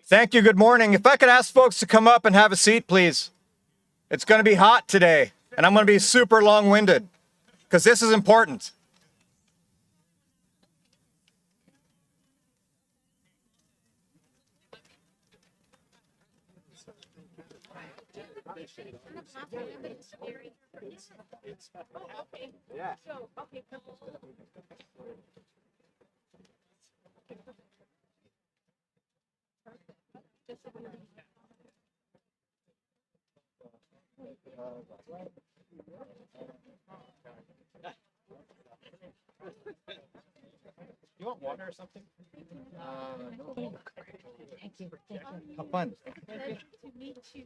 Thank you. Good morning. If I could ask folks to come up and have a seat, please. It's going to be hot today, and I'm going to be super long-winded because this is important. You want water or something? No. Thank you. Have fun. Pleasure to meet you.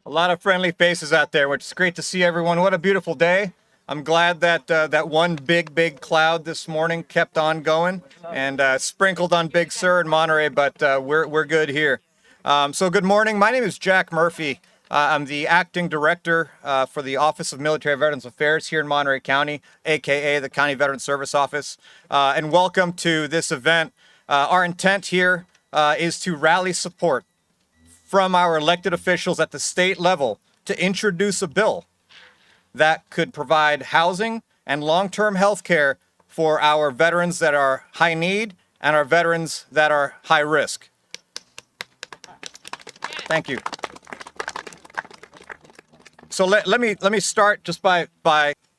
A lot of friendly faces out there, which is great to see everyone. What a beautiful day. I'm glad that that one big cloud this morning kept on going and sprinkled on Big Sur in Monterey, but we're good here. So good morning. My name is Jack Murphy. I'm the acting director for the Office of Military Veterans Affairs here in Monterey County, aka the County Veteran Service Office. And welcome to this event. Our intent here is to rally support from our elected officials at the state level to introduce a bill that could provide housing and long-term health care for our veterans that are high need and our veterans that are high risk. Thank you. So let me start just by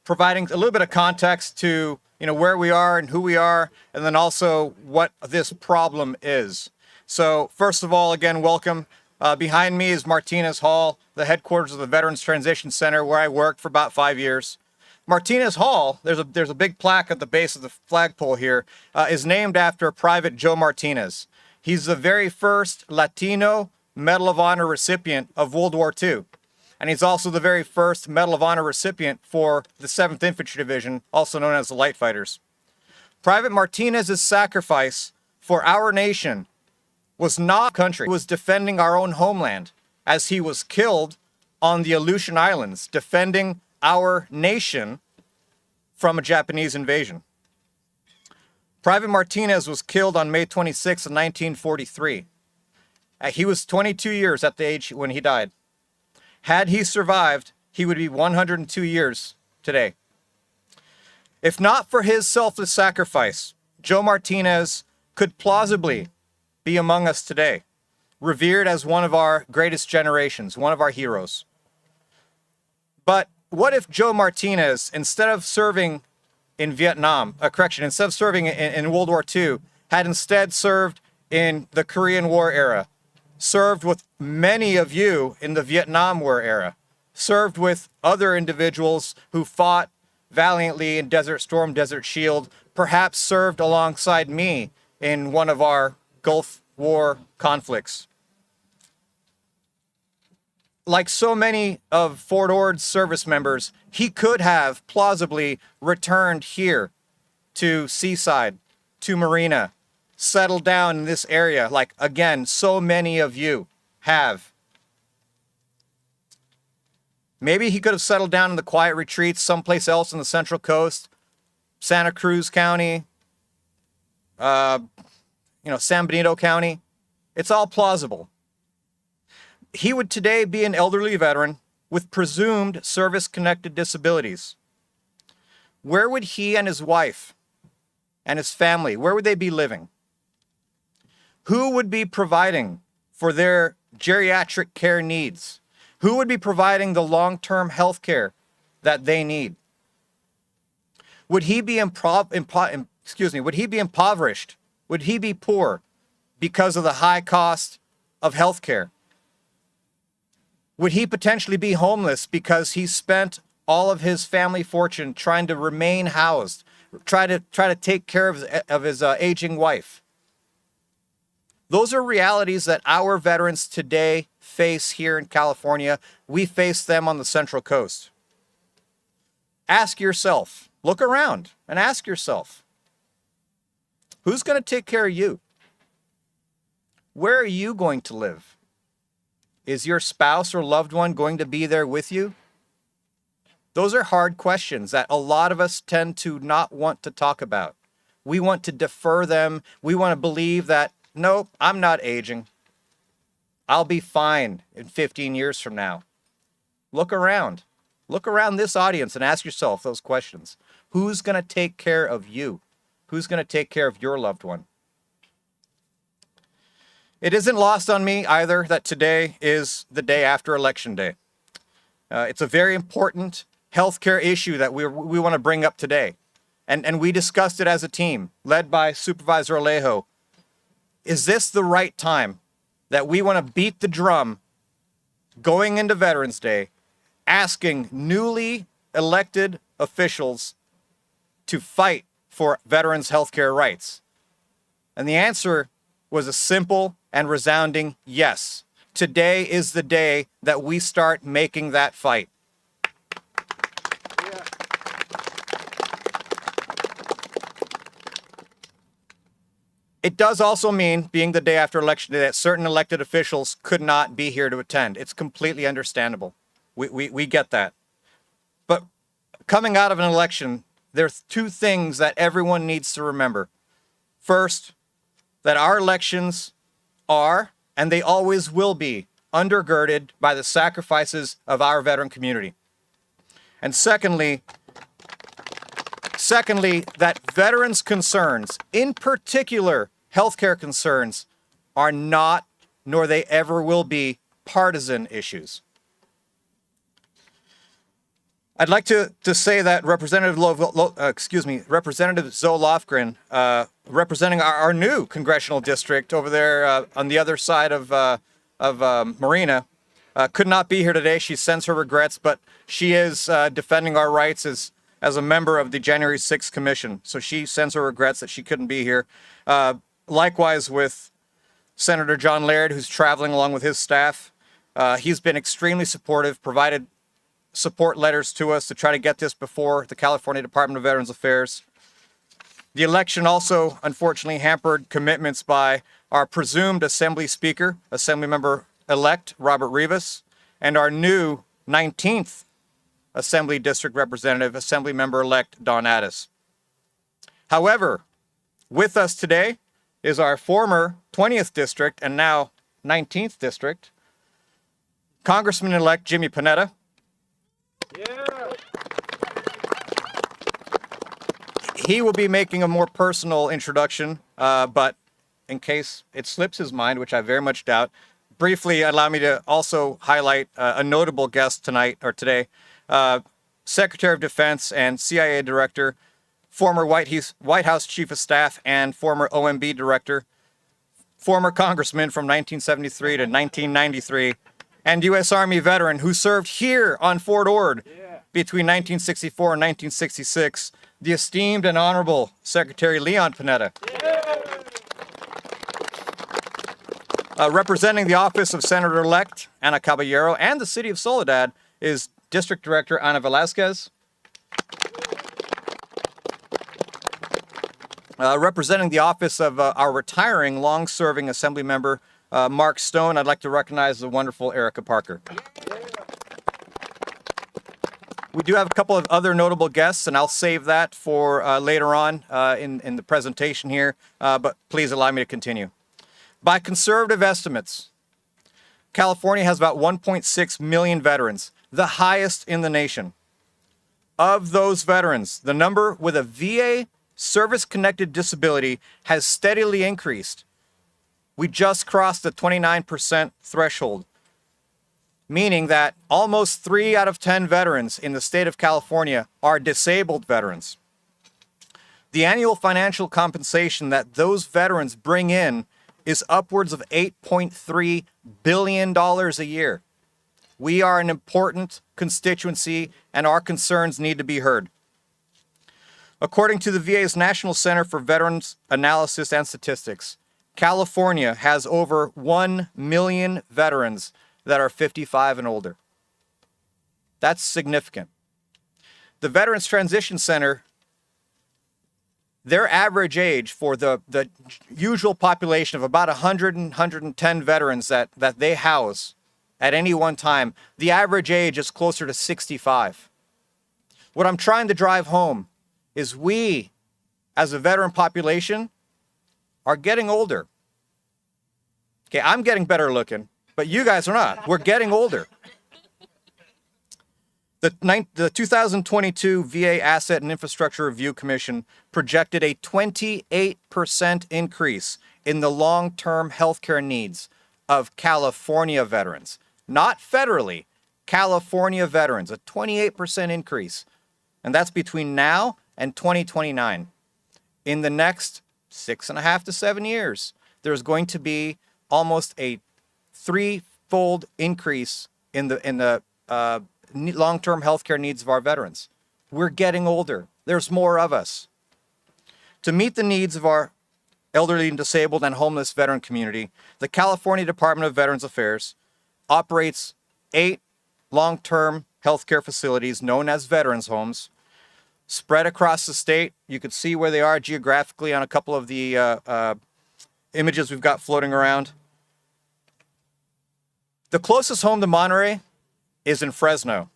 providing a little bit of context to where we are and who we are, and then also what this problem is. So first of all, again, welcome. Behind me is Martinez Hall, the headquarters of the Veterans Transition Center, where I worked for about 5 years. Martinez Hall, there's a big plaque at the base of the flagpole here, is named after Private Joe Martinez. He's the very first Latino Medal of Honor recipient of World War II. And he's also the very first Medal of Honor recipient for the 7th Infantry Division, also known as the Light Fighters. Private Martinez's sacrifice for our nation was not country. He was defending our own homeland as he was killed on the Aleutian Islands, defending our nation from a Japanese invasion. Private Martinez was killed on May 26, 1943. He was 22 years at the age when he died. Had he survived, he would be 102 years today. If not for his selfless sacrifice, Joe Martinez could plausibly be among us today, revered as one of our greatest generations, one of our heroes. But what if Joe Martinez, instead of serving in Vietnam, instead of serving in World War II, had instead served in the Korean War era, served with many of you in the Vietnam War era, served with other individuals who fought valiantly in Desert Storm, Desert Shield, perhaps served alongside me in one of our Gulf War conflicts. Like so many of Fort Ord's service members, he could have plausibly returned here to Seaside, to Marina, settled down in this area, like, again, so many of you have. Maybe he could have settled down in the quiet retreats someplace else on the Central Coast, Santa Cruz County, San Benito County. It's all plausible. He would today be an elderly veteran with presumed service-connected disabilities. Where would he and his wife and his family, where would they be living? Who would be providing for their geriatric care needs? Who would be providing the long-term health care that they need? Would he be would he be impoverished? Would he be poor because of the high cost of health care? Would he potentially be homeless because he spent all of his family fortune trying to remain housed, try to take care of his aging wife? Those are realities that our veterans today face here in California. We face them on the Central Coast. Ask yourself, look around and ask yourself, who's going to take care of you? Where are you going to live? Is your spouse or loved one going to be there with you? Those are hard questions that a lot of us tend to not want to talk about. We want to defer them. We want to believe that, nope, I'm not aging. I'll be fine in 15 years from now. Look around. Look around this audience and ask yourself those questions. Who's going to take care of you? Who's going to take care of your loved one? It isn't lost on me either that today is the day after Election Day. It's a very important healthcare issue that we want to bring up today. And we discussed it as a team, led by Supervisor Alejo. Is this the right time that we want to beat the drum going into Veterans Day, asking newly elected officials to fight for veterans' healthcare rights? And the answer was a simple and resounding yes. Today is the day that we start making that fight. It does also mean, being the day after Election Day, that certain elected officials could not be here to attend. It's completely understandable. We get that. But coming out of an election, there's two things that everyone needs to remember. First, that our elections are, and they always will be, undergirded by the sacrifices of our veteran community. And secondly, that veterans' concerns, in particular healthcare concerns, are not, nor they ever will be, partisan issues. I'd like to say that Representative Zoe Lofgren, representing our new congressional district over there on the other side of Marina, could not be here today. She sends her regrets, but she is defending our rights as a member of the January 6th Commission. So she sends her regrets that she couldn't be here. Likewise with Senator John Laird, who's traveling along with his staff. He's been extremely supportive, provided support letters to us to try to get this before the California Department of Veterans Affairs. The election also, unfortunately, hampered commitments by our presumed Assembly Speaker, Assemblymember-elect Robert Rivas, and our new 19th Assembly District Representative, Assemblymember-elect Don Addis. However, with us today is our former 20th District and now 19th District, Congressman-elect Jimmy Panetta. Yeah. He will be making a more personal introduction, but in case it slips his mind, which I very much doubt, briefly allow me to also highlight a notable guest today. Secretary of Defense and CIA Director, former White House Chief of Staff and former OMB Director, former Congressman from 1973 to 1993, and U.S. Army veteran who served here on Fort Ord between 1964 and 1966, the esteemed and honorable Secretary Leon Panetta. Representing the office of Senator-elect Ana Caballero and the city of Soledad is District Director Ana Velasquez. Representing the office of our retiring, long-serving Assembly member, Mark Stone, I'd like to recognize the wonderful Erica Parker. We do have a couple of other notable guests, and I'll save that for later on in the presentation here, but please allow me to continue. By conservative estimates, California has about 1.6 million veterans, the highest in the nation. Of those veterans, the number with a VA service-connected disability has steadily increased. We just crossed the 29% threshold, meaning that almost 3 out of 10 veterans in the state of California are disabled veterans. The annual financial compensation that those veterans bring in is upwards of $8.3 billion a year. We are an important constituency, and our concerns need to be heard. According to the VA's National Center for Veterans Analysis and Statistics, California has over 1 million veterans that are 55 and older. That's significant. The Veterans Transition Center, their average age for the usual population of about 100 and 110 veterans that they house at any one time, the average age is closer to 65. What I'm trying to drive home is we, as a veteran population, are getting older. Okay, I'm getting better looking, but you guys are not. We're getting older. The 2022 VA Asset and Infrastructure Review Commission projected a 28% increase in the long-term healthcare needs of California veterans. Not federally, California veterans, a 28% increase. And that's between now and 2029. In the next 6.5 to 7 years, there's going to be almost a threefold increase in the long-term healthcare needs of our veterans. We're getting older. There's more of us. To meet the needs of our elderly and disabled and homeless veteran community, the California Department of Veterans Affairs operates 8 long-term healthcare facilities known as veterans homes spread across the state. You can see where they are geographically on a couple of the images we've got floating around. The closest home to Monterey is in Fresno.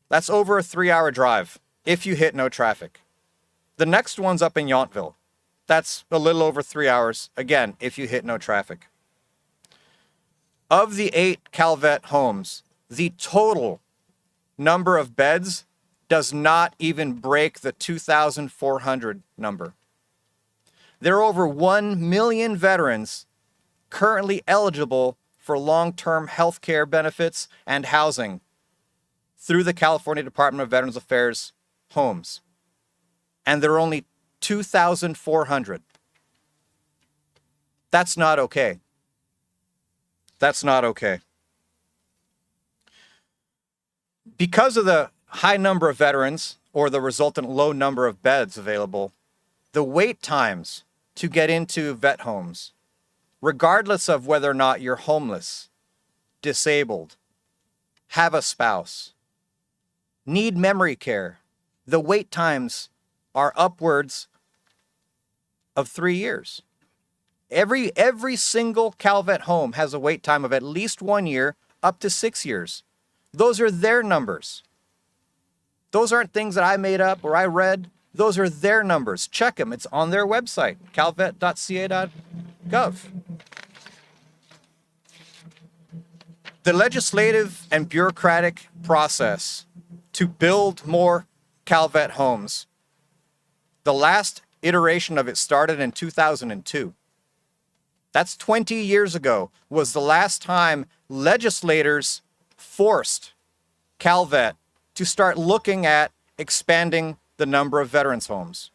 That's over a 3-hour drive if you hit no traffic. The next one's up in Yountville. That's a little over 3 hours, again, if you hit no traffic. Of the 8 Calvet homes, the total number of beds does not even break the 2,400 number. There are over 1 million veterans currently eligible for long-term health care benefits and housing through the California Department of Veterans Affairs homes. And there are only 2,400. That's not okay. That's not okay. Because of the high number of veterans or the resultant low number of beds available, the wait times to get into vet homes, regardless of whether or not you're homeless, disabled, have a spouse, need memory care, the wait times are upwards of 3 years. Every single Calvet home has a wait time of at least 1 year, up to 6 years. Those are their numbers. Those aren't things that I made up or I read. Those are their numbers. Check them. It's on their website, calvet.ca.gov. The legislative and bureaucratic process to build more Calvet homes, the last iteration of it started in 2002. That's 20 years ago, was the last time legislators forced Calvet to start looking at expanding the number of veterans homes.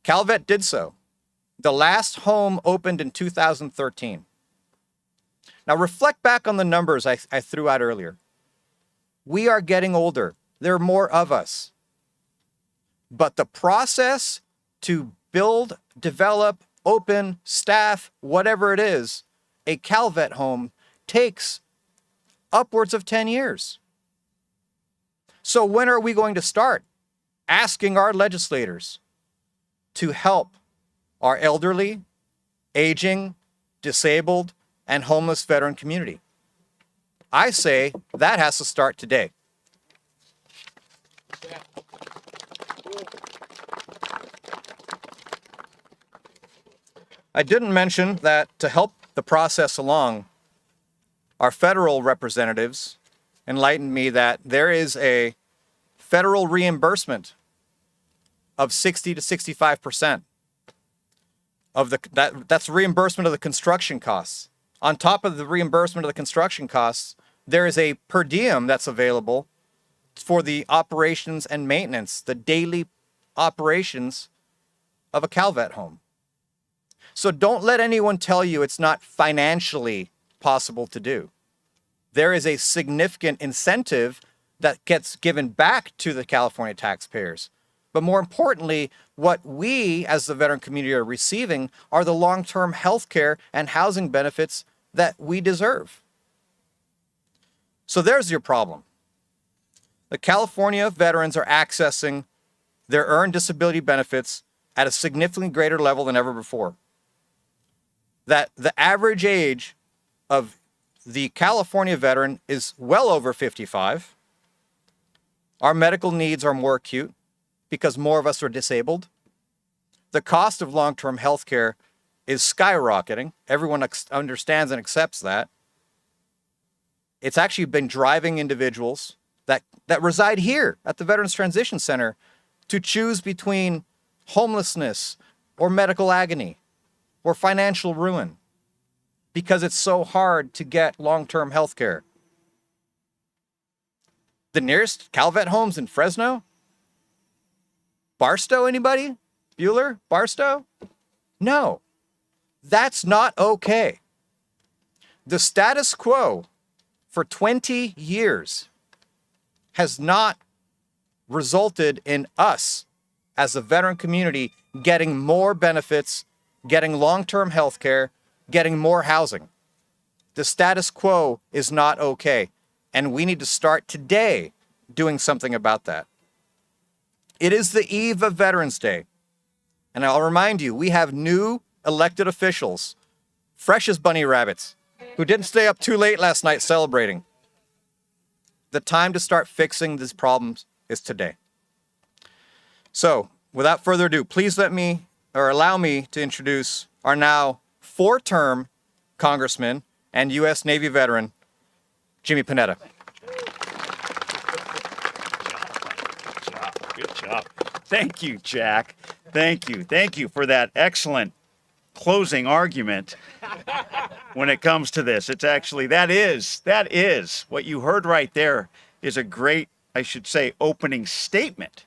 Calvet did so. The last home opened in 2013. Now reflect back on the numbers I threw out earlier. We are getting older. There are more of us. But the process to build, develop, open, staff, whatever it is, a Calvet home takes upwards of 10 years. So when are we going to start asking our legislators to help our elderly, aging, disabled, and homeless veteran community? I say that has to start today. I didn't mention that to help the process along, our federal representatives enlightened me that there is a federal reimbursement of 60 to 65% of that's reimbursement of the construction costs. On top of the reimbursement of the construction costs, there is a per diem that's available for the operations and maintenance, the daily operations of a Calvet home. So don't let anyone tell you it's not financially possible to do. There is a significant incentive that gets given back to the California taxpayers. But more importantly, what we as the veteran community are receiving are the long-term health care and housing benefits that we deserve. So there's your problem. The California veterans are accessing their earned disability benefits at a significantly greater level than ever before. That the average age of the California veteran is well over 55. Our medical needs are more acute because more of us are disabled. The cost of long-term health care is skyrocketing. Everyone understands and accepts that. It's actually been driving individuals that reside here at the Veterans Transition Center to choose between homelessness or medical agony or financial ruin because it's so hard to get long-term health care. The nearest Calvet homes in Fresno? Barstow, anybody? Bueller? Barstow? No. That's not okay. The status quo for 20 years has not resulted in us as a veteran community getting more benefits, getting long-term health care, getting more housing. The status quo is not okay, and we need to start today doing something about that. It is the eve of Veterans Day, and I'll remind you, we have new elected officials, fresh as bunny rabbits, who didn't stay up too late last night celebrating. The time to start fixing these problems is today. So, without further ado, please allow me to introduce our now 4-term Congressman and U.S. Navy veteran, Jimmy Panetta. Good job. Thank you, Jack. Thank you. Thank you for that excellent closing argument when it comes to this. It's actually, that is what you heard right there is a great, I should say, opening statement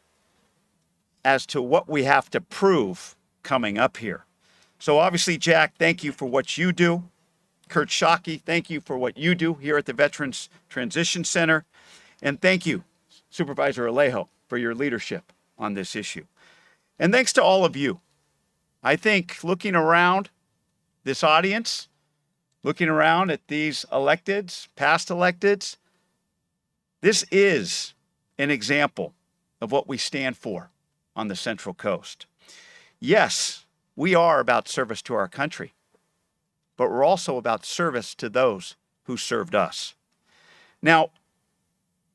as to what we have to prove coming up here. So obviously, Jack, thank you for what you do. Kurt Shockey, thank you for what you do here at the Veterans Transition Center. And thank you, Supervisor Alejo, for your leadership on this issue. And thanks to all of you. I think looking around this audience, looking around at these electeds, past electeds, this is an example of what we stand for on the Central Coast. Yes, we are about service to our country, but we're also about service to those who served us. Now,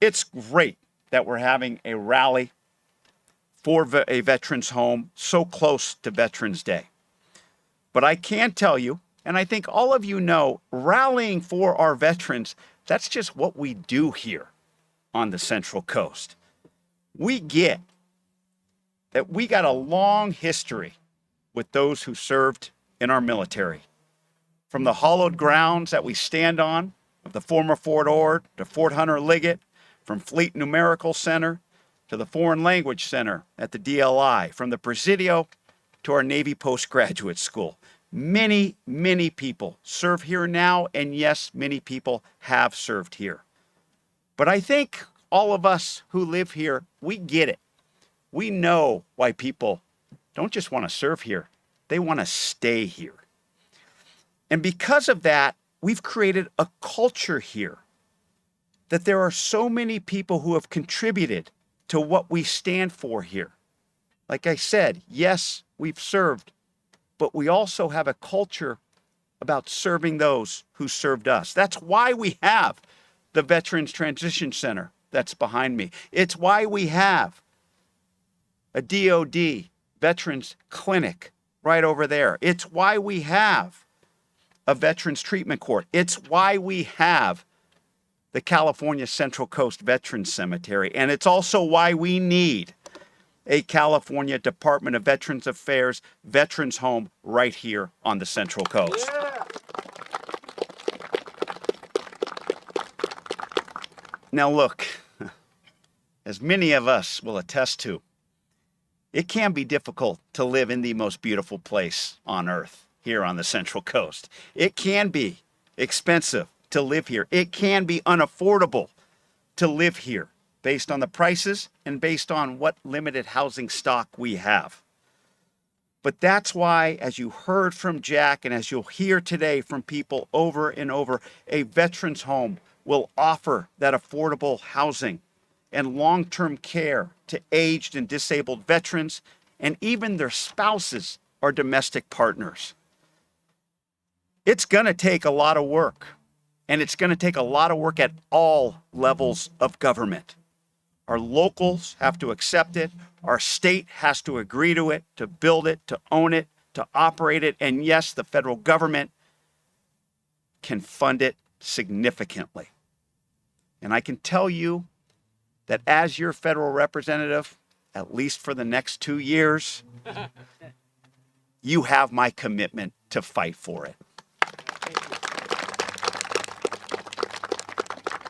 it's great that we're having a rally for a veterans home so close to Veterans Day. But I can tell you, and I think all of you know, rallying for our veterans, that's just what we do here on the Central Coast. We get that we got a long history with those who served in our military. From the hallowed grounds that we stand on, of the former Fort Ord to Fort Hunter Liggett, from Fleet Numerical Center to the Foreign Language Center at the DLI, from the Presidio to our Navy Postgraduate School. Many, many people serve here now, and yes, many people have served here. But I think all of us who live here, we get it. We know why people don't just want to serve here, they want to stay here. And because of that, we've created a culture here that there are so many people who have contributed to what we stand for here. Like I said, yes, we've served, but we also have a culture about serving those who served us. That's why we have the Veterans Transition Center that's behind me. It's why we have a DOD Veterans Clinic right over there. It's why we have a Veterans Treatment Court. It's why we have the California Central Coast Veterans Cemetery. And it's also why we need a California Department of Veterans Affairs veterans home right here on the Central Coast. Yeah. Now look, as many of us will attest to, it can be difficult to live in the most beautiful place on earth here on the Central Coast. It can be expensive to live here. It can be unaffordable to live here based on the prices and based on what limited housing stock we have. But that's why, as you heard from Jack and as you'll hear today from people over and over, a veterans home will offer that affordable housing and long-term care to aged and disabled veterans, and even their spouses or domestic partners. It's going to take a lot of work, and it's going to take a lot of work at all levels of government. Our locals have to accept it. Our state has to agree to it, to build it, to own it, to operate it. And yes, the federal government can fund it significantly. And I can tell you that as your federal representative, at least for the next 2 years, you have my commitment to fight for it.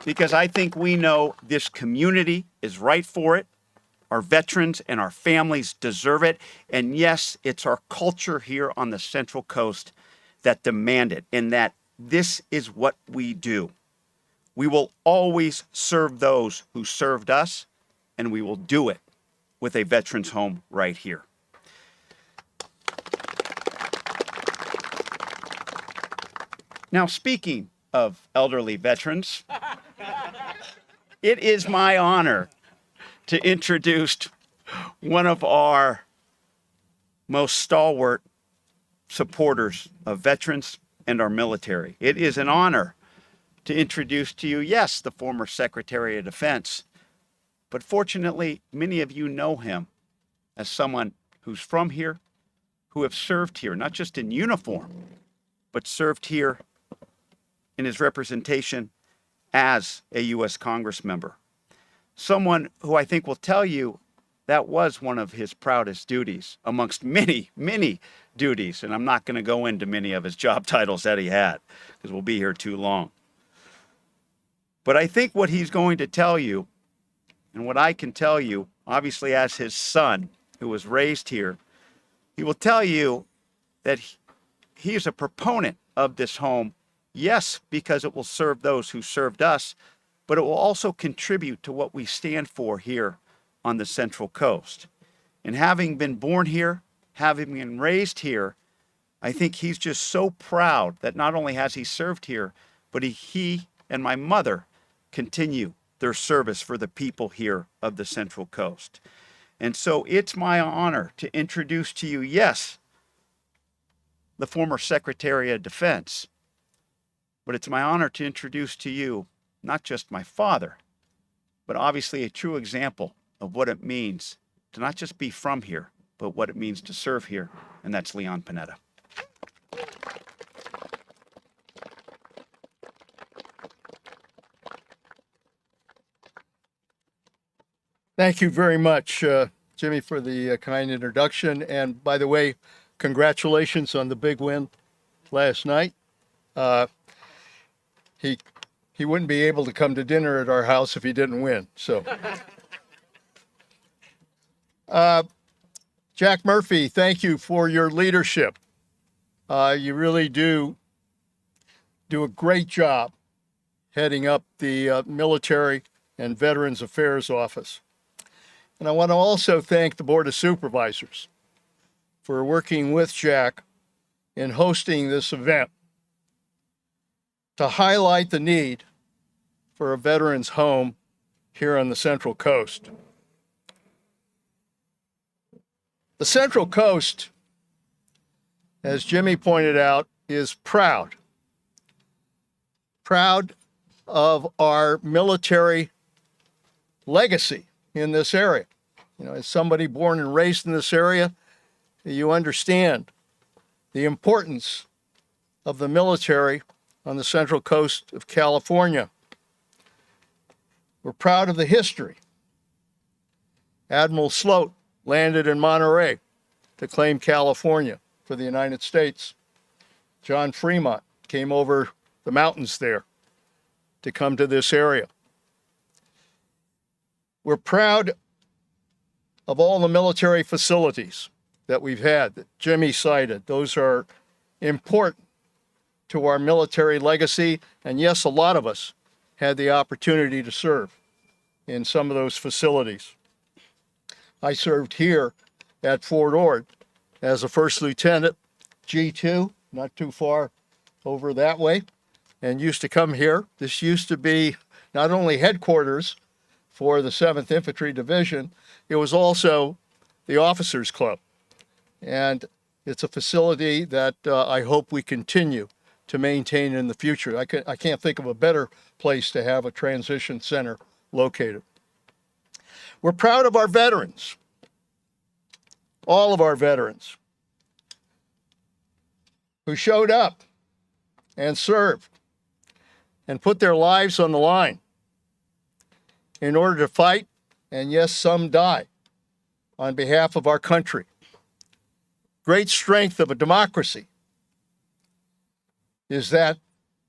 Because I think we know this community is right for it. Our veterans and our families deserve it. And yes, it's our culture here on the Central Coast that demand it, and that this is what we do. We will always serve those who served us, and we will do it with a veterans home right here. Now, speaking of elderly veterans, it is my honor to introduce one of our most stalwart supporters of veterans and our military. It is an honor to introduce to you, yes, the former Secretary of Defense, but fortunately, many of you know him as someone who's from here, who have served here, not just in uniform, but served here in his representation as a U.S. Congress member. Someone who I think will tell you that was one of his proudest duties amongst many, many duties. And I'm not going to go into many of his job titles that he had because we'll be here too long. But I think what he's going to tell you, and what I can tell you, obviously as his son who was raised here, he will tell you that he is a proponent of this home. Yes, because it will serve those who served us, but it will also contribute to what we stand for here on the Central Coast. And having been born here, having been raised here, I think he's just so proud that not only has he served here, but he and my mother continue their service for the people here of the Central Coast. And so it's my honor to introduce to you, yes, the former Secretary of Defense, but it's my honor to introduce to you not just my father, but obviously a true example of what it means to not just be from here, but what it means to serve here, and that's Leon Panetta. Thank you very much, Jimmy, for the kind introduction. And by the way, congratulations on the big win last night. He wouldn't be able to come to dinner at our house if he didn't win. So, Jack Murphy, thank you for your leadership. You really do a great job heading up the Military and Veterans Affairs Office. And I want to also thank the Board of Supervisors for working with Jack in hosting this event to highlight the need for a veterans home here on the Central Coast. The Central Coast, as Jimmy pointed out, is proud of our military legacy in this area. You know, as somebody born and raised in this area, you understand the importance of the military on the Central Coast of California. We're proud of the history. Admiral Sloat landed in Monterey to claim California for the United States. John Fremont came over the mountains there to come to this area. We're proud of all the military facilities that we've had that Jimmy cited. Those are important to our military legacy. And yes, a lot of us had the opportunity to serve in some of those facilities. I served here at Fort Ord as a first lieutenant, G2, not too far over that way, and used to come here. This used to be not only headquarters for the 7th Infantry Division, it was also the Officers Club. And it's a facility that I hope we continue to maintain in the future. I can't think of a better place to have a transition center located. We're proud of our veterans, all of our veterans who showed up and served and put their lives on the line in order to fight, and yes, some die on behalf of our country. Great strength of a democracy is that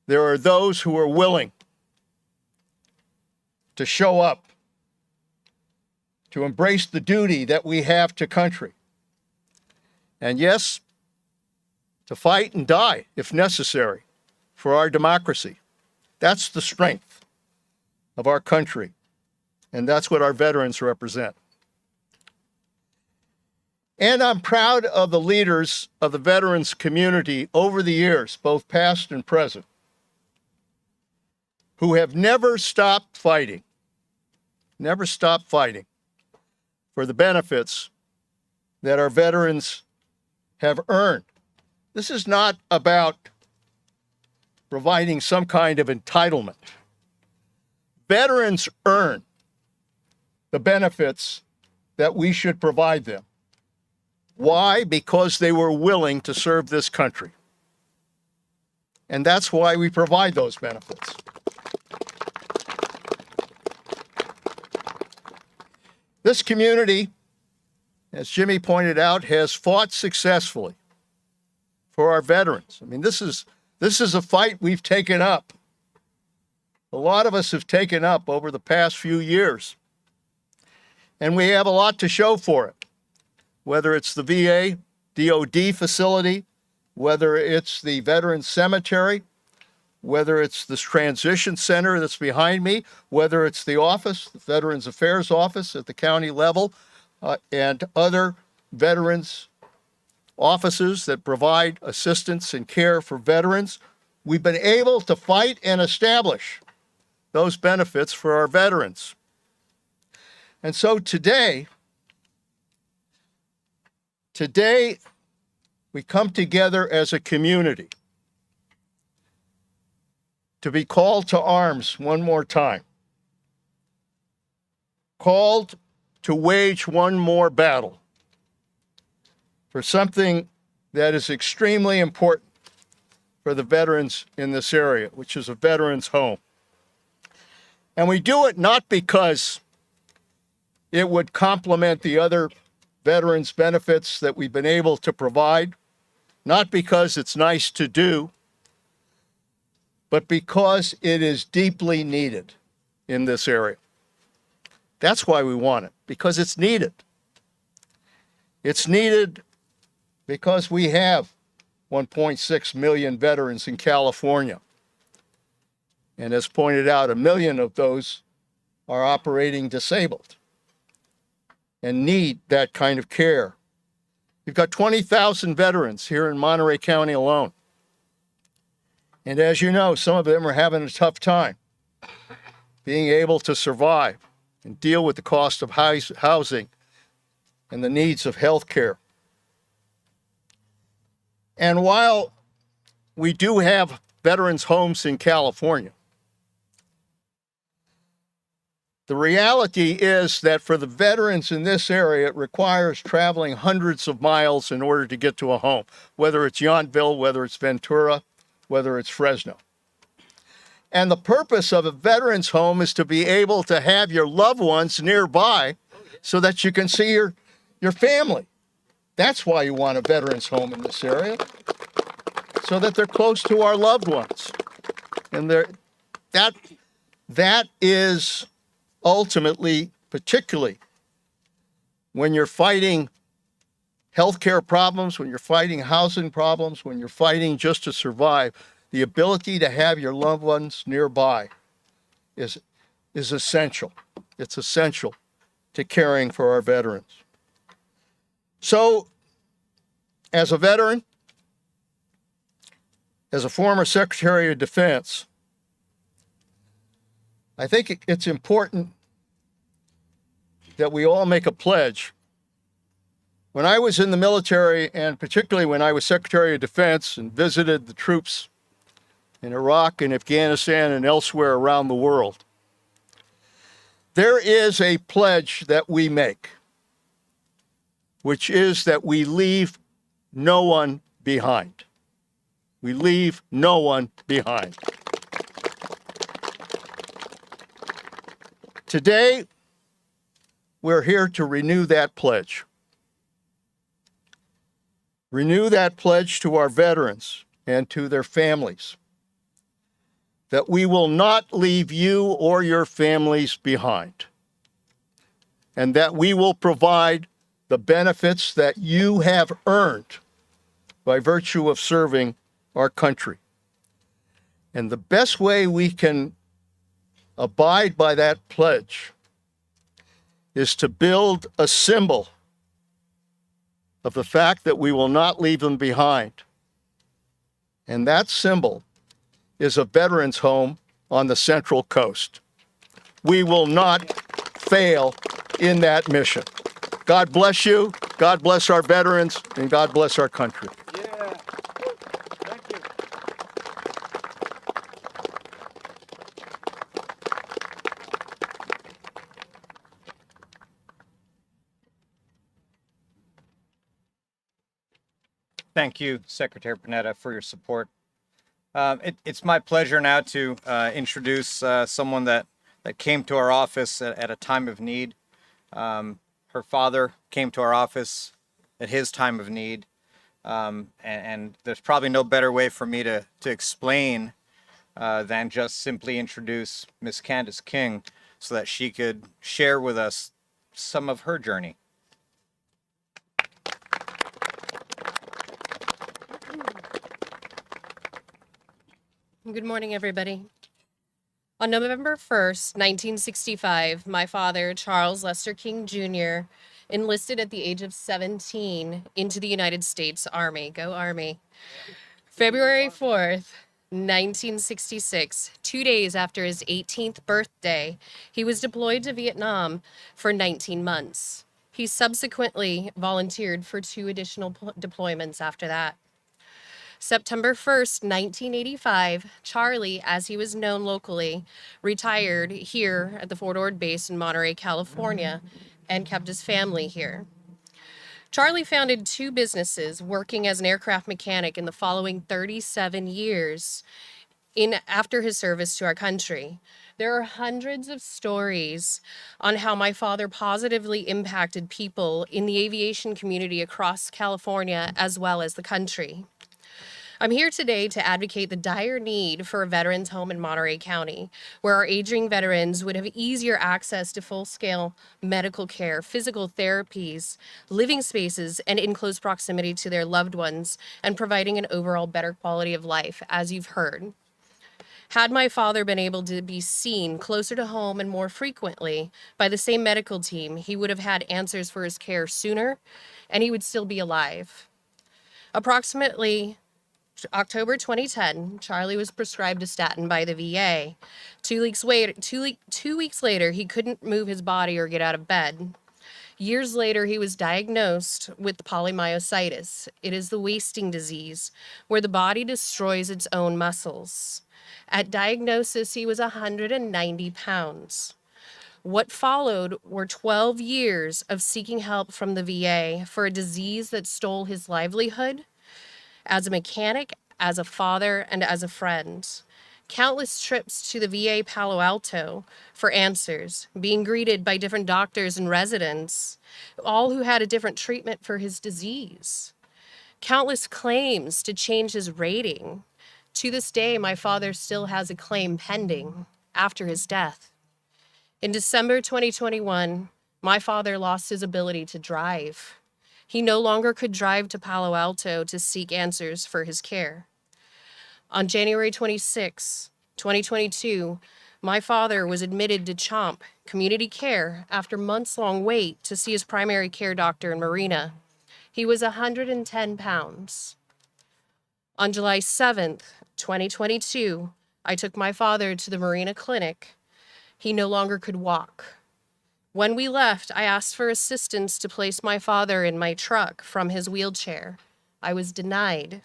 there are those who are willing to show up, to embrace the duty that we have to country. And yes, to fight and die if necessary for our democracy. That's the strength of our country. And that's what our veterans represent. And I'm proud of the leaders of the veterans community over the years, both past and present, who have never stopped fighting for the benefits that our veterans have earned. This is not about providing some kind of entitlement. Veterans earn the benefits that we should provide them. Why? Because they were willing to serve this country. And that's why we provide those benefits. This community, as Jimmy pointed out, has fought successfully for our veterans. I mean, this is a fight we've taken up. A lot of us have taken up over the past few years. And we have a lot to show for it, whether it's the VA, DOD facility, whether it's the Veterans Cemetery, whether it's this transition center that's behind me, whether it's the office, the Veterans Affairs Office at the county level, and other veterans offices that provide assistance and care for veterans. We've been able to fight and establish those benefits for our veterans. And so today we come together as a community to be called to arms one more time, called to wage one more battle for something that is extremely important for the veterans in this area, which is a veterans home. And we do it not because it would complement the other veterans benefits that we've been able to provide, not because it's nice to do, but because it is deeply needed in this area. That's why we want it, because it's needed. It's needed because we have 1.6 million veterans in California. And as pointed out, 1 million of those are operating disabled and need that kind of care. You've got 20,000 veterans here in Monterey County alone. And as you know, some of them are having a tough time being able to survive and deal with the cost of housing and the needs of health care. And while we do have veterans' homes in California, the reality is that for the veterans in this area, it requires traveling hundreds of miles in order to get to a home, whether it's Yountville, whether it's Ventura, whether it's Fresno. And the purpose of a veterans home is to be able to have your loved ones nearby so that you can see your family. That's why you want a veterans home in this area, so that they're close to our loved ones. And that is ultimately, particularly when you're fighting healthcare problems, when you're fighting housing problems, when you're fighting just to survive, the ability to have your loved ones nearby is essential. It's essential to caring for our veterans. So, as a veteran, as a former Secretary of Defense, I think it's important that we all make a pledge. When I was in the military, and particularly when I was Secretary of Defense and visited the troops in Iraq and Afghanistan and elsewhere around the world, there is a pledge that we make, which is that we leave no one behind. We leave no one behind. Today, we're here to renew that pledge. Renew that pledge to our veterans and to their families, that we will not leave you or your families behind, and that we will provide the benefits that you have earned by virtue of serving our country. And the best way we can abide by that pledge is to build a symbol of the fact that we will not leave them behind. And that symbol is a veterans home on the Central Coast. We will not fail in that mission. God bless you, God bless our veterans, and God bless our country. Yeah. Thank you. Thank you, Secretary Panetta, for your support. It's my pleasure now to introduce someone that came to our office at a time of need. Her father came to our office at his time of need. And there's probably no better way for me to explain than just simply introduce Miss Candace King so that she could share with us some of her journey. Good morning, everybody. On November 1st, 1965, my father, Charles Lester King Jr., enlisted at the age of 17 into the United States Army. Go Army. February 4th, 1966, 2 days after his 18th birthday, he was deployed to Vietnam for 19 months. He subsequently volunteered for 2 additional deployments after that. September 1st, 1985, Charlie, as he was known locally, retired here at the Fort Ord base in Monterey, California, and kept his family here. Charlie founded 2 businesses working as an aircraft mechanic in the following 37 years after his service to our country. There are hundreds of stories on how my father positively impacted people in the aviation community across California as well as the country. I'm here today to advocate the dire need for a veterans home in Monterey County, where our aging veterans would have easier access to full-scale medical care, physical therapies, living spaces, and in close proximity to their loved ones, and providing an overall better quality of life, as you've heard. Had my father been able to be seen closer to home and more frequently by the same medical team, he would have had answers for his care sooner, and he would still be alive. Approximately October 2010, Charlie was prescribed a statin by the VA. 2 weeks later, he couldn't move his body or get out of bed. Years later, he was diagnosed with polymyositis. It is the wasting disease, where the body destroys its own muscles. At diagnosis, he was 190 pounds. What followed were 12 years of seeking help from the VA for a disease that stole his livelihood, as a mechanic, as a father, and as a friend. Countless trips to the VA Palo Alto for answers, being greeted by different doctors and residents, all who had a different treatment for his disease. Countless claims to change his rating. To this day, my father still has a claim pending after his death. In December 2021, my father lost his ability to drive. He no longer could drive to Palo Alto to seek answers for his care. On January 26, 2022, my father was admitted to CHOMP Community Care after months-long wait to see his primary care doctor in Marina. He was 110 pounds. On July 7th, 2022, I took my father to the Marina Clinic. He no longer could walk. When we left, I asked for assistance to place my father in my truck from his wheelchair. I was denied.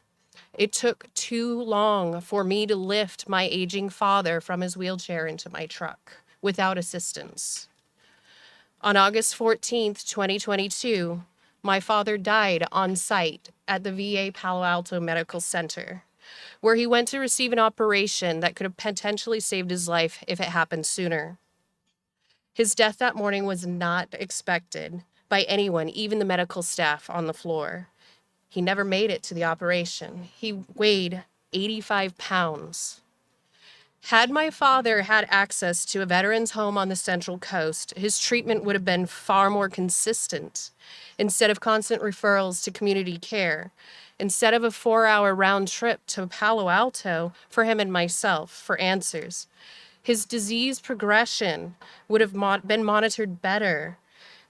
It took too long for me to lift my aging father from his wheelchair into my truck without assistance. On August 14th, 2022, my father died on site at the VA Palo Alto Medical Center, where he went to receive an operation that could have potentially saved his life if it happened sooner. His death that morning was not expected by anyone, even the medical staff on the floor. He never made it to the operation. He weighed 85 pounds. Had my father had access to a veteran's home on the Central Coast, his treatment would have been far more consistent. Instead of constant referrals to community care, instead of a 4-hour round trip to Palo Alto for him and myself for answers, his disease progression would have been monitored better,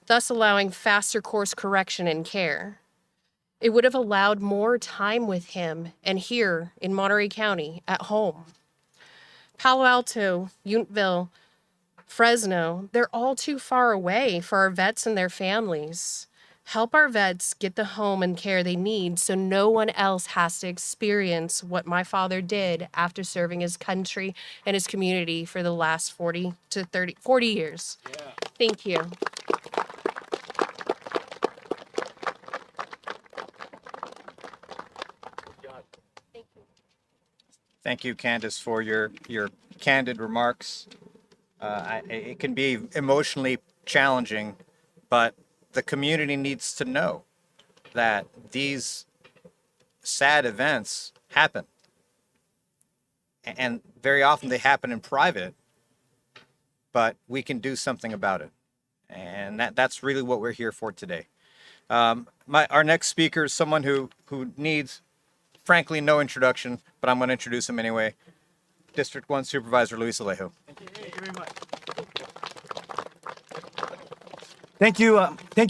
thus allowing faster course correction and care. It would have allowed more time with him and here in Monterey County at home. Palo Alto, Unionville, Fresno, they're all too far away for our vets and their families. Help our vets get the home and care they need so no one else has to experience what my father did after serving his country and his community for the last 40 years. Yeah. Thank you. Thank you, Candace, for your candid remarks. It can be emotionally challenging, but the community needs to know that these sad events happen. And very often they happen in private, but we can do something about it. And that's really what we're here for today. Our next speaker is someone who needs, frankly, no introduction, but I'm going to introduce him anyway. District 1 Supervisor Luis Alejo. Thank you very much. Thank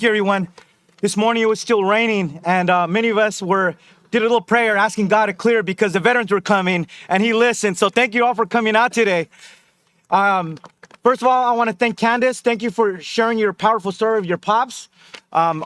you, everyone. This morning it was still raining, and many of us did a little prayer asking God to clear because the veterans were coming, and He listened. So thank you all for coming out today. First of all, I want to thank Candace. Thank you for sharing your powerful story of your pops,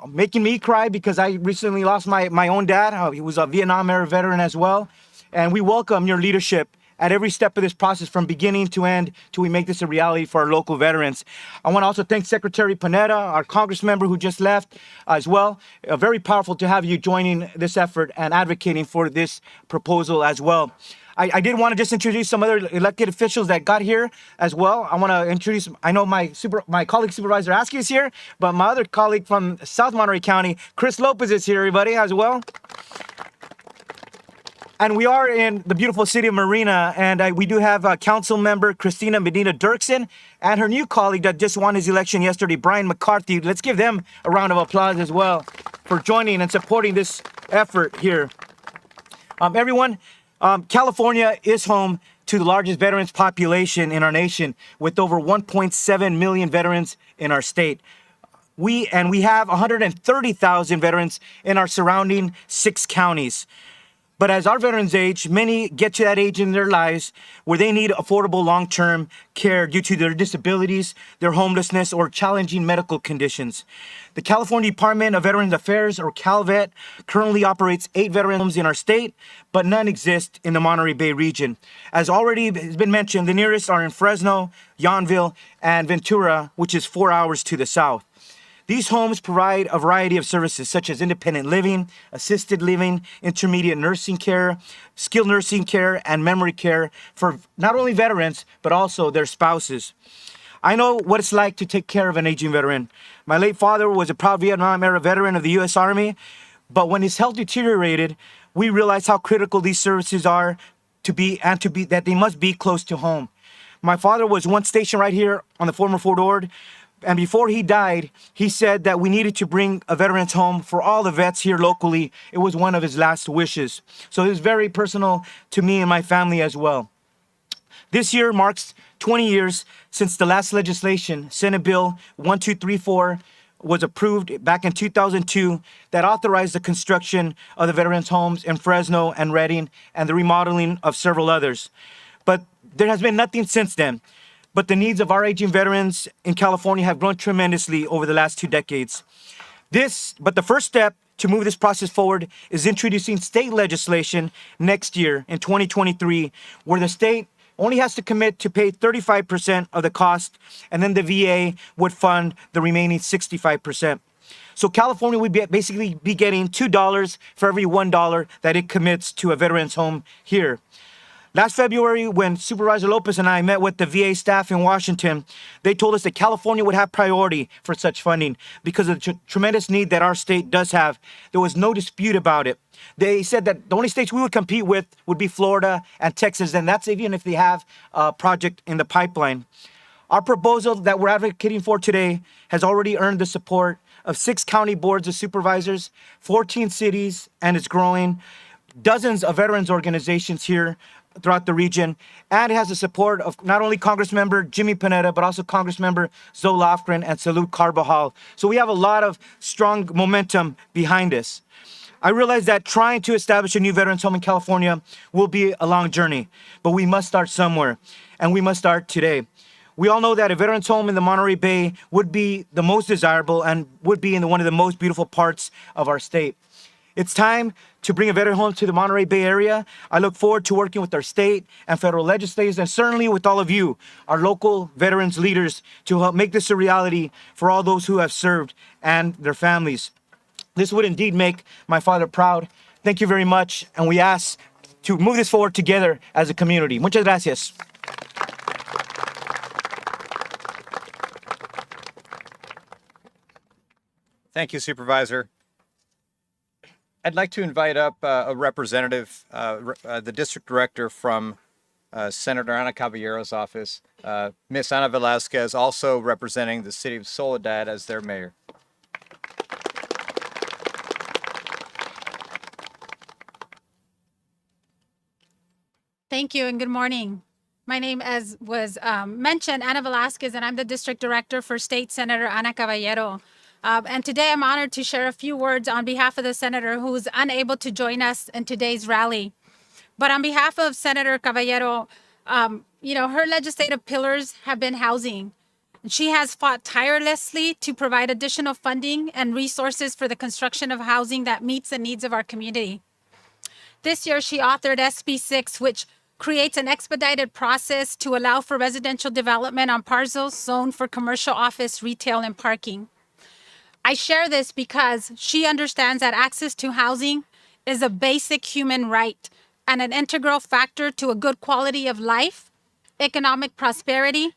making me cry because I recently lost my own dad. He was a Vietnam era veteran as well, and we welcome your leadership at every step of this process from beginning to end till we make this a reality for our local veterans. I want to also thank Secretary Panetta, our Congress member who just left as well. Very powerful to have you joining this effort and advocating for this proposal as well. I did want to just introduce some other elected officials that got here as well. I want to introduce, I know my colleague Supervisor Askew is here, but my other colleague from South Monterey County, Chris Lopez is here, everybody, as well. And we are in the beautiful city of Marina, and we do have Council Member Christina Medina Dirksen and her new colleague that just won his election yesterday, Brian McCarthy. Let's give them a round of applause as well for joining and supporting this effort here. Everyone, California is home to the largest veterans population in our nation with over 1.7 million veterans in our state. We have 130,000 veterans in our surrounding 6 counties. But as our veterans age, many get to that age in their lives where they need affordable long-term care due to their disabilities, their homelessness, or challenging medical conditions. The California Department of Veterans Affairs, or CalVet, currently operates 8 veteran homes in our state, but none exist in the Monterey Bay region. As already has been mentioned, the nearest are in Fresno, Yountville, and Ventura, which is 4 hours to the south. These homes provide a variety of services such as independent living, assisted living, intermediate nursing care, skilled nursing care, and memory care for not only veterans, but also their spouses. I know what it's like to take care of an aging veteran. My late father was a proud Vietnam-era veteran of the U.S. Army, but when his health deteriorated, we realized how critical these services are that they must be close to home. My father was once stationed right here on the former Fort Ord, and before he died, he said that we needed to bring a veterans home for all the vets here locally. It was one of his last wishes. So it was very personal to me and my family as well. This year marks 20 years since the last legislation, Senate Bill 1234, was approved back in 2002 that authorized the construction of the veterans homes in Fresno and Redding and the remodeling of several others. But there has been nothing since then. but the needs of our aging veterans in California have grown tremendously over the last 2 decades. But the first step to move this process forward is introducing state legislation next year in 2023, where the state only has to commit to pay 35% of the cost, and then the VA would fund the remaining 65%. So California would basically be getting $2 for every $1 that it commits to a veteran's home here. Last February, when Supervisor Lopez and I met with the VA staff in Washington, they told us that California would have priority for such funding because of the tremendous need that our state does have. There was no dispute about it. They said that the only states we would compete with would be Florida and Texas, and that's even if they have a project in the pipeline. Our proposal that we're advocating for today has already earned the support of 6 county boards of supervisors, 14 cities, and it's growing, dozens of veterans organizations here throughout the region, and it has the support of not only Congressmember Jimmy Panetta, but also Congressmember Zoe Lofgren and Salud Carbajal. So we have a lot of strong momentum behind us. I realize that trying to establish a new veterans home in California will be a long journey, but we must start somewhere, and we must start today. We all know that a veterans home in the Monterey Bay would be the most desirable and would be in one of the most beautiful parts of our state. It's time to bring a veteran home to the Monterey Bay area. I look forward to working with our state and federal legislators, and certainly with all of you, our local veterans leaders, to help make this a reality for all those who have served and their families. This would indeed make my father proud. Thank you very much, and we ask to move this forward together as a community. Muchas gracias. Thank you, Supervisor. I'd like to invite up a representative, the district director from Senator Ana Caballero's office, Miss Ana Velasquez, also representing the city of Soledad as their mayor. Thank you and good morning. My name, as was mentioned, Ana Velasquez, and I'm the district director for State Senator Ana Caballero. And today I'm honored to share a few words on behalf of the senator who is unable to join us in today's rally. But on behalf of Senator Caballero, her legislative pillars have been housing. She has fought tirelessly to provide additional funding and resources for the construction of housing that meets the needs of our community. This year, she authored SB 6, which creates an expedited process to allow for residential development on parcels zoned for commercial, office, retail, and parking. I share this because she understands that access to housing is a basic human right and an integral factor to a good quality of life, economic prosperity,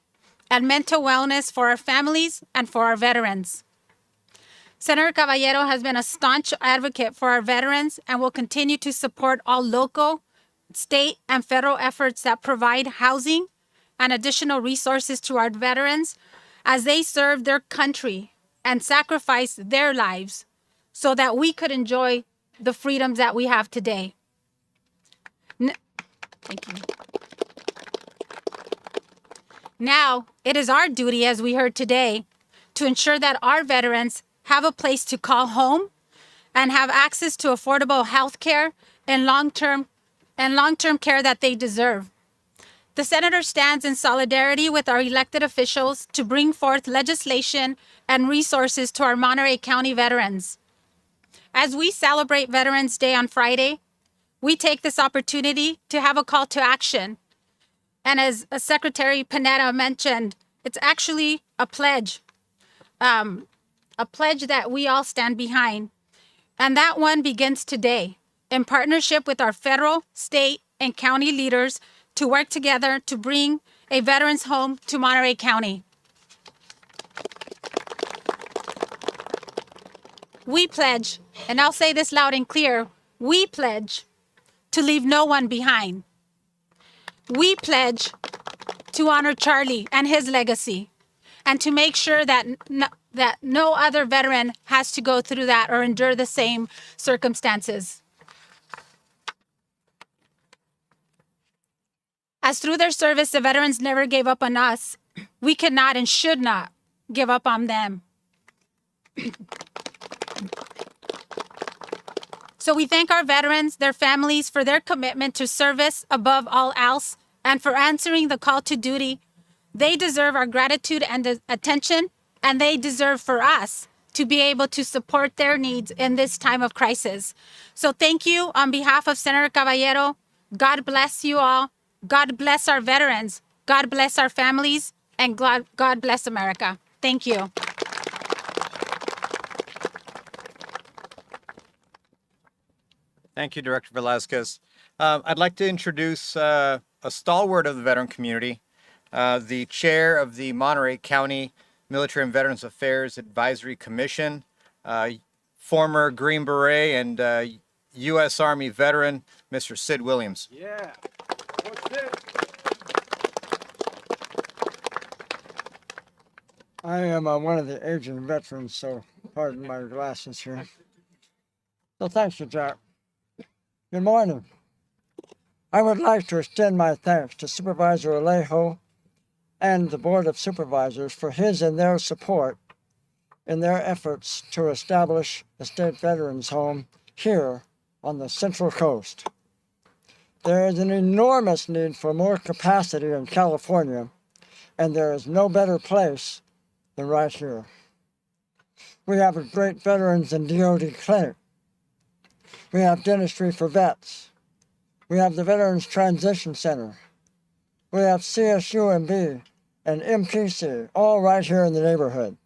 and mental wellness for our families and for our veterans. Senator Caballero has been a staunch advocate for our veterans and will continue to support all local, state, and federal efforts that provide housing and additional resources to our veterans as they serve their country and sacrifice their lives so that we could enjoy the freedoms that we have today. Thank you. Now, it is our duty, as we heard today, to ensure that our veterans have a place to call home and have access to affordable health care and long-term care that they deserve. The senator stands in solidarity with our elected officials to bring forth legislation and resources to our Monterey County veterans. As we celebrate Veterans Day on Friday, we take this opportunity to have a call to action. And as Secretary Panetta mentioned, it's actually a pledge that we all stand behind. And that one begins today in partnership with our federal, state, and county leaders to work together to bring a veterans home to Monterey County. We pledge, and I'll say this loud and clear, we pledge to leave no one behind. We pledge to honor Charlie and his legacy and to make sure that no other veteran has to go through that or endure the same circumstances. As through their service, the veterans never gave up on us, we cannot and should not give up on them. So we thank our veterans, their families, for their commitment to service above all else and for answering the call to duty They deserve our gratitude and attention, and they deserve for us to be able to support their needs in this time of crisis. So thank you on behalf of Senator Caballero. God bless you all. God bless our veterans. God bless our families, and God bless America. Thank you. Thank you, Director Velasquez. I'd like to introduce a stalwart of the veteran community, the chair of the Monterey County Military and Veterans Affairs Advisory Commission, former Green Beret and U.S. Army veteran, Mr. Sid Williams. Yeah. I am one of the aging veterans, so pardon my glasses here. So thanks you, Jack. Good morning. I would like to extend my thanks to Supervisor Alejo and the Board of Supervisors for his and their support in their efforts to establish a state veterans home here on the Central Coast. There is an enormous need for more capacity in California, and there is no better place than right here. We have a great veterans and DoD clinic. We have dentistry for vets. We have the Veterans Transition Center. We have CSUMB and MPC, all right here in the neighborhood.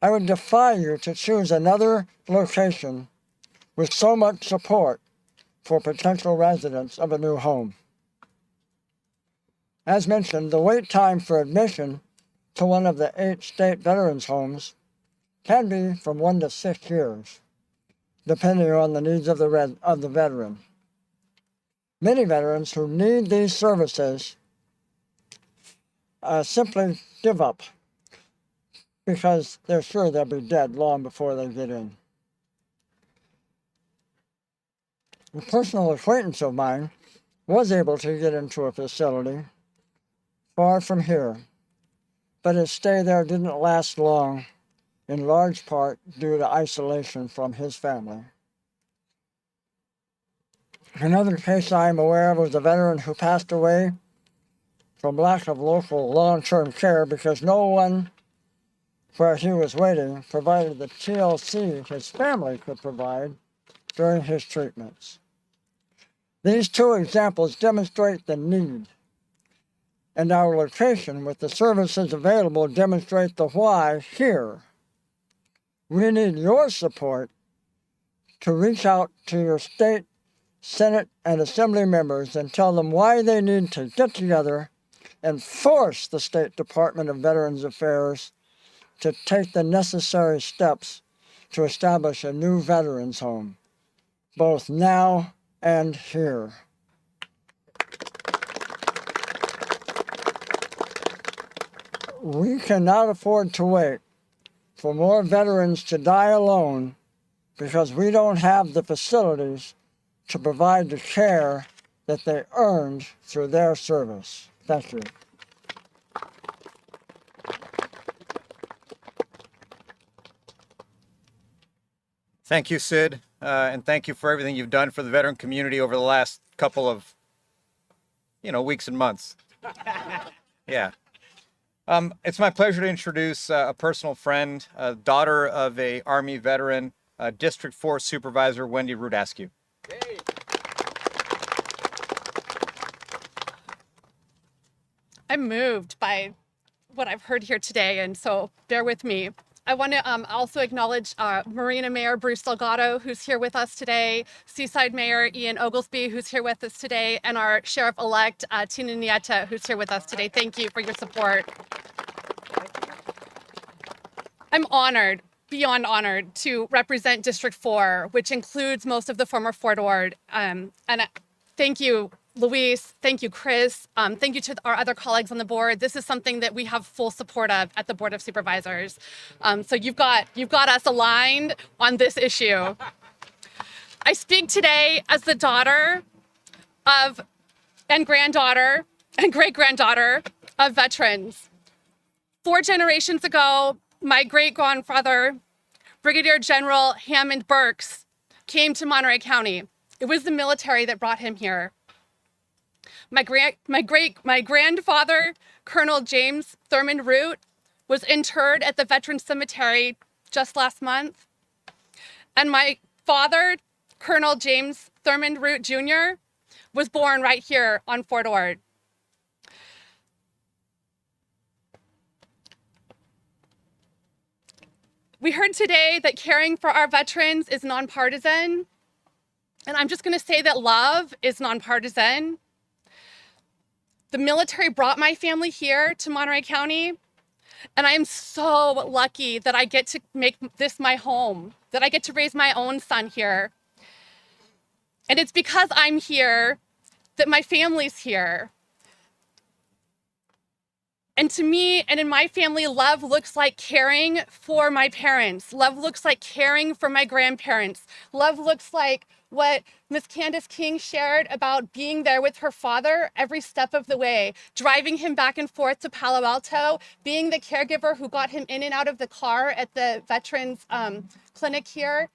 I would defy you to choose another location with so much support for potential residents of a new home. As mentioned, the wait time for admission to one of the 8 state veterans homes can be from 1 to 6 years, depending on the needs of the veteran. Many veterans who need these services simply give up because they're sure they'll be dead long before they get in. A personal acquaintance of mine was able to get into a facility far from here, but his stay there didn't last long, in large part due to isolation from his family. Another case I am aware of was a veteran who passed away from lack of local long-term care because no one where he was waiting provided the TLC his family could provide during his treatments. These 2 examples demonstrate the need, and our location with the services available demonstrate the why here. We need your support to reach out to your state, Senate, and Assembly members and tell them why they need to get together and force the State Department of Veterans Affairs to take the necessary steps to establish a new veterans home, both now and here. We cannot afford to wait for more veterans to die alone because we don't have the facilities to provide the care that they earned through their service. Thank you. Thank you, Sid, and thank you for everything you've done for the veteran community over the last couple of, weeks and months. Yeah. It's my pleasure to introduce a personal friend, daughter of a Army veteran, District 4 Supervisor Wendy Rudascu. I'm moved by what I've heard here today, and so bear with me. I want to also acknowledge Marina Mayor Bruce Delgado, who's here with us today, Seaside Mayor Ian Oglesby, who's here with us today, and our Sheriff-elect Tina Nieta, who's here with us today. Thank you for your support. I'm honored, beyond honored, to represent District 4, which includes most of the former Fort Ord. Thank you, Luis. Thank you, Chris. Thank you to our other colleagues on the board. This is something that we have full support of at the Board of Supervisors. So you've got us aligned on this issue. I speak today as the daughter of, and granddaughter, and great-granddaughter of veterans. 4 generations ago, my great-grandfather, Brigadier General Hammond Burks, came to Monterey County. It was the military that brought him here. My grandfather, Colonel James Thurman Root, was interred at the Veterans Cemetery just last month. And my father, Colonel James Thurman Root Jr., was born right here on Fort Ord. We heard today that caring for our veterans is nonpartisan. And I'm just going to say that love is nonpartisan. The military brought my family here to Monterey County, and I am so lucky that I get to make this my home, that I get to raise my own son here. And it's because I'm here that my family's here. And to me and in my family, love looks like caring for my parents. Love looks like caring for my grandparents. Love looks like what Miss Candace King shared about being there with her father every step of the way, driving him back and forth to Palo Alto, being the caregiver who got him in and out of the car at the Veterans Clinic here.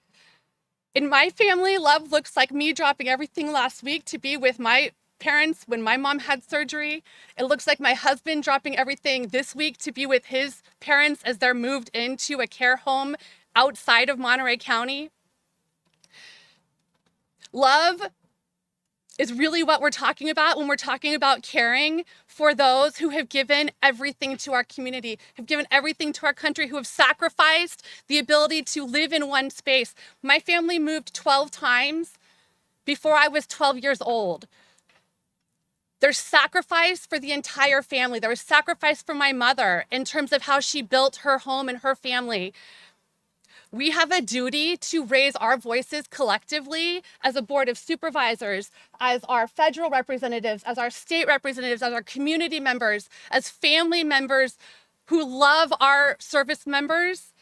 In my family, love looks like me dropping everything last week to be with my parents when my mom had surgery. It looks like my husband dropping everything this week to be with his parents as they're moved into a care home outside of Monterey County. Love is really what we're talking about when we're talking about caring for those who have given everything to our community, have given everything to our country, who have sacrificed the ability to live in one space. My family moved 12 times before I was 12 years old. There's sacrifice for the entire family. There was sacrifice for my mother in terms of how she built her home and her family. We have a duty to raise our voices collectively as a board of supervisors, as our federal representatives, as our state representatives, as our community members, as family members who love our service members,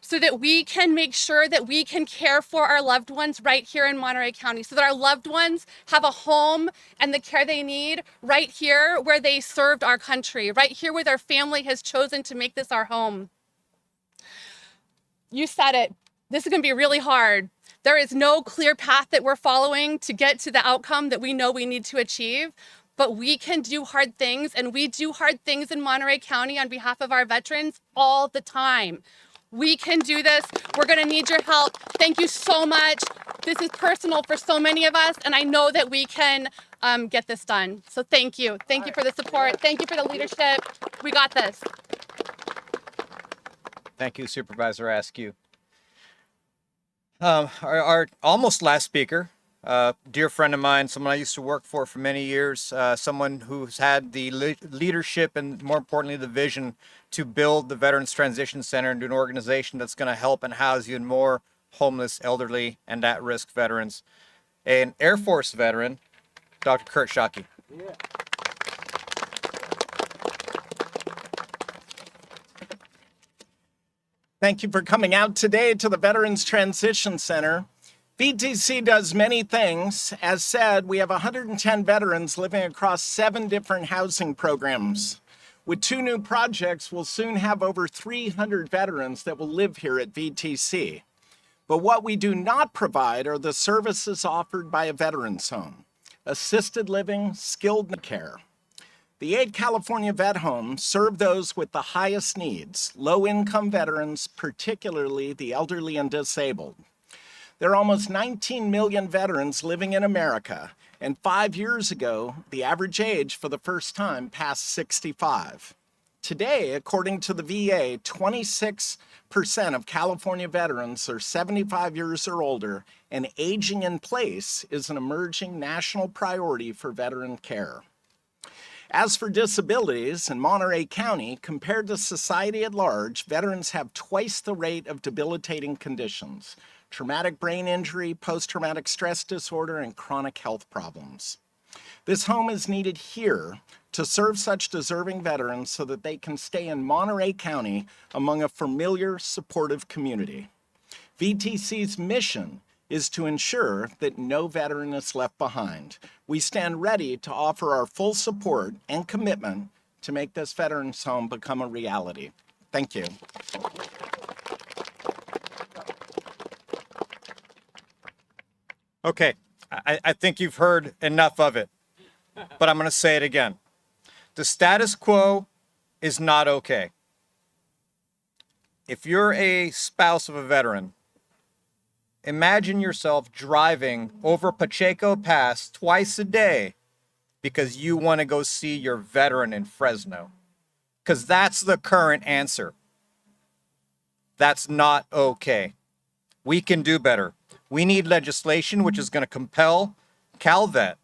so that we can make sure that we can care for our loved ones right here in Monterey County, so that our loved ones have a home and the care they need right here where they served our country, right here where their family has chosen to make this our home. You said it. This is going to be really hard. There is no clear path that we're following to get to the outcome that we know we need to achieve, but we can do hard things, and we do hard things in Monterey County on behalf of our veterans all the time. We can do this. We're going to need your help. Thank you so much. This is personal for so many of us, and I know that we can get this done. So thank you. Thank you for the support. Thank you for the leadership. We got this. Thank you, Supervisor Askew. Our almost last speaker, dear friend of mine, someone I used to work for many years, someone who's had the leadership and, more importantly, the vision to build the Veterans Transition Center into an organization that's going to help and house even more homeless, elderly, and at-risk veterans. An Air Force veteran, Dr. Kurt Shockey. Yeah. Thank you for coming out today to the Veterans Transition Center. VTC does many things. As said, we have 110 veterans living across 7 different housing programs. With 2 new projects, we'll soon have over 300 veterans that will live here at VTC. But what we do not provide are the services offered by a veterans home: assisted living, skilled care. The 8 California vet homes serve those with the highest needs, low-income veterans, particularly the elderly and disabled. There are almost 19 million veterans living in America, and 5 years ago, the average age for the first time passed 65. Today, according to the VA, 26% of California veterans are 75 years or older, and aging in place is an emerging national priority for veteran care. As for disabilities in Monterey County, compared to society at large, veterans have twice the rate of debilitating conditions: traumatic brain injury, post-traumatic stress disorder, and chronic health problems. This home is needed here to serve such deserving veterans so that they can stay in Monterey County among a familiar, supportive community. VTC's mission is to ensure that no veteran is left behind. We stand ready to offer our full support and commitment to make this veterans home become a reality. Thank you. Okay, I think you've heard enough of it. but I'm going to say it again. The status quo is not okay. If you're a spouse of a veteran, imagine yourself driving over Pacheco Pass twice a day because you want to go see your veteran in Fresno. Because that's the current answer. That's not okay. We can do better. We need legislation which is going to compel CalVet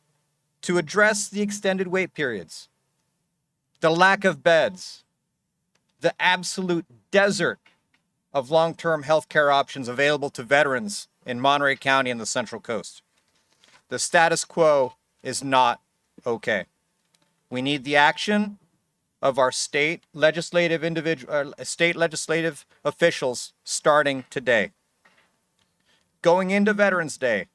to address the extended wait periods, the lack of beds, the absolute desert of long-term health care options available to veterans in Monterey County and the Central Coast. The status quo is not okay. We need the action of our state legislative officials starting today. Going into Veterans Day,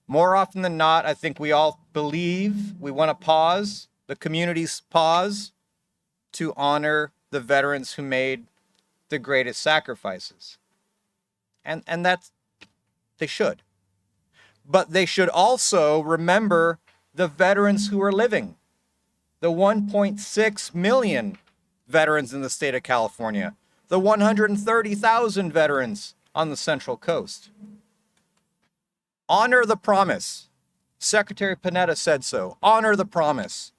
more often than not, I think we all believe we want to pause, the community's pause, to honor the veterans who made the greatest sacrifices. And that's, they should. But they should also remember the veterans who are living, the 1.6 million veterans in the state of California, the 130,000 veterans on the Central Coast. Honor the promise. Secretary Panetta said so. Honor the promise.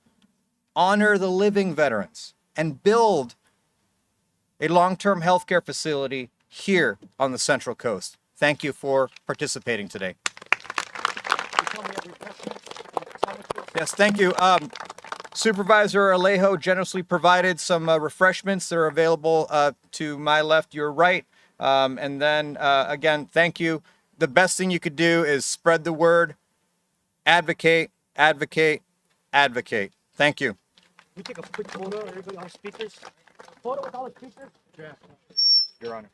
Honor the living veterans and build a long-term healthcare facility here on the Central Coast. Thank you for participating today. Yes, thank you. Supervisor Alejo generously provided some refreshments that are available to my left, your right. And then, again, thank you. The best thing you could do is spread the word, advocate, advocate, advocate. Thank you. We take a quick photo, everybody on speakers. Photo with all the speakers? Your Honor.